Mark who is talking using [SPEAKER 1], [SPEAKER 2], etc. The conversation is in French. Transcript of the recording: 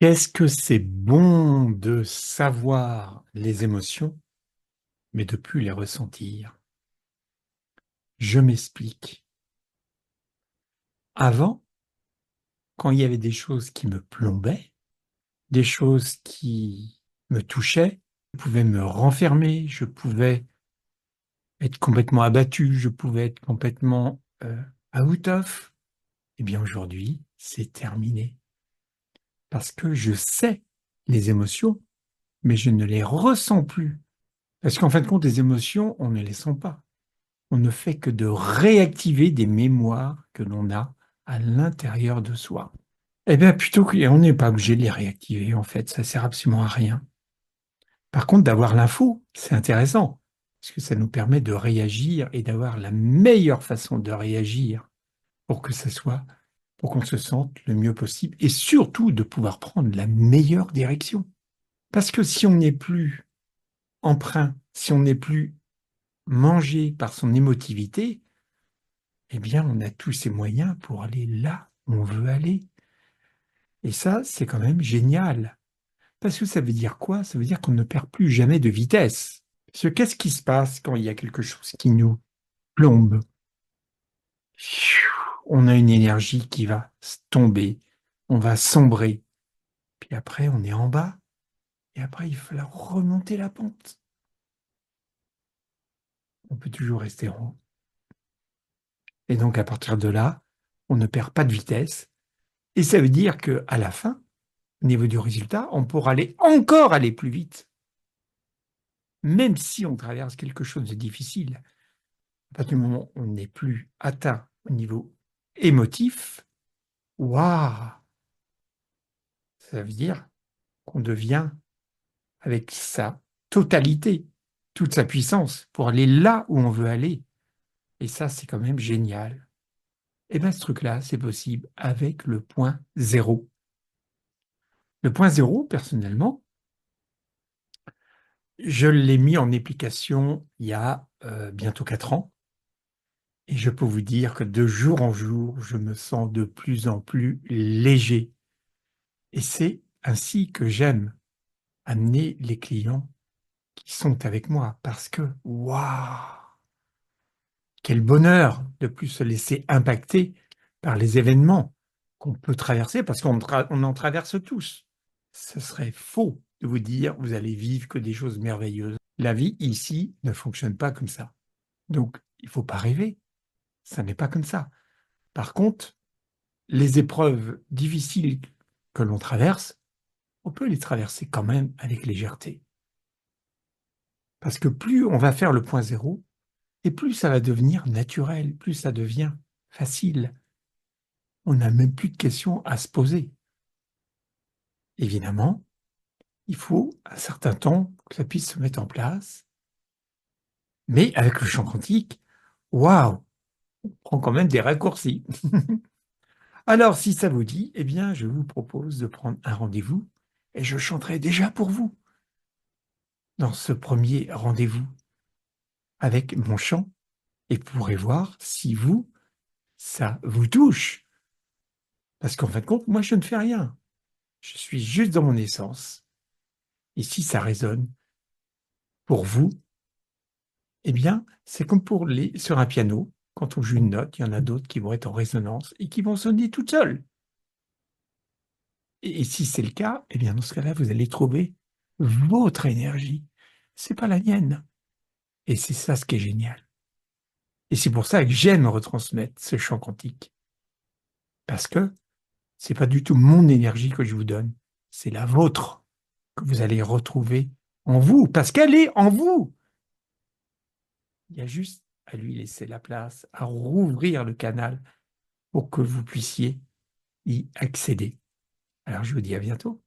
[SPEAKER 1] Qu'est-ce que c'est bon de savoir les émotions, mais de plus les ressentir? Je m'explique. Avant, quand il y avait des choses qui me plombaient, des choses qui me touchaient, je pouvais me renfermer, je pouvais être complètement abattu, je pouvais être complètement out of. Eh bien aujourd'hui, c'est terminé. Parce que je sais les émotions, mais je ne les ressens plus. Parce qu'en fin de compte, les émotions, on ne les sent pas. On ne fait que de réactiver des mémoires que l'on a à l'intérieur de soi. Eh bien, plutôt qu'on n'est pas obligé de les réactiver, en fait, ça sert absolument à rien. Par contre, d'avoir l'info, c'est intéressant, parce que ça nous permet de réagir et d'avoir la meilleure façon de réagir pour que ça soit, pour qu'on se sente le mieux possible, et surtout de pouvoir prendre la meilleure direction. Parce que si on n'est plus emprunt, si on n'est plus mangé par son émotivité, eh bien, on a tous ces moyens pour aller là où on veut aller. Et ça, c'est quand même génial. Parce que ça veut dire quoi? Ça veut dire qu'on ne perd plus jamais de vitesse. Parce que qu'est-ce qui se passe quand il y a quelque chose qui nous plombe? On a une énergie qui va tomber, on va sombrer. Puis après, on est en bas. Et après, il va falloir remonter la pente. On peut toujours rester en haut. Et donc, à partir de là, on ne perd pas de vitesse. Et ça veut dire qu'à la fin, au niveau du résultat, on pourra encore aller plus vite, même si on traverse quelque chose de difficile. À partir du moment où on n'est plus atteint au niveau émotif, waouh, ça veut dire qu'on devient avec sa totalité, toute sa puissance pour aller là où on veut aller. Et ça, c'est quand même génial. Et bien, ce truc-là, c'est possible avec le point zéro. Le point zéro, personnellement, je l'ai mis en application il y a bientôt 4 ans. Et je peux vous dire que de jour en jour, je me sens de plus en plus léger. Et c'est ainsi que j'aime amener les clients qui sont avec moi. Parce que, waouh, quel bonheur de plus se laisser impacter par les événements qu'on peut traverser, parce on en traverse tous. Ce serait faux de vous dire, vous allez vivre que des choses merveilleuses. La vie ici ne fonctionne pas comme ça. Donc, il ne faut pas rêver. Ça n'est pas comme ça. Par contre, les épreuves difficiles que l'on traverse, on peut les traverser quand même avec légèreté. Parce que plus on va faire le point zéro, et plus ça va devenir naturel, plus ça devient facile. On n'a même plus de questions à se poser. Évidemment, il faut un certain temps que ça puisse se mettre en place, mais avec le champ quantique, waouh, on prend quand même des raccourcis. Alors, si ça vous dit, eh bien, je vous propose de prendre un rendez-vous et je chanterai déjà pour vous dans ce premier rendez-vous avec mon chant et vous pourrez voir si vous, ça vous touche. Parce qu'en fin de compte, moi, je ne fais rien. Je suis juste dans mon essence. Et si ça résonne pour vous, eh bien, c'est comme sur un piano. Quand on joue une note, il y en a d'autres qui vont être en résonance et qui vont sonner toutes seules. Et si c'est le cas, eh bien, dans ce cas-là, vous allez trouver votre énergie. C'est pas la mienne. Et c'est ça ce qui est génial. Et c'est pour ça que j'aime retransmettre ce chant quantique. Parce que c'est pas du tout mon énergie que je vous donne, c'est la vôtre que vous allez retrouver en vous, parce qu'elle est en vous. Il y a juste à lui laisser la place, à rouvrir le canal pour que vous puissiez y accéder. Alors je vous dis à bientôt.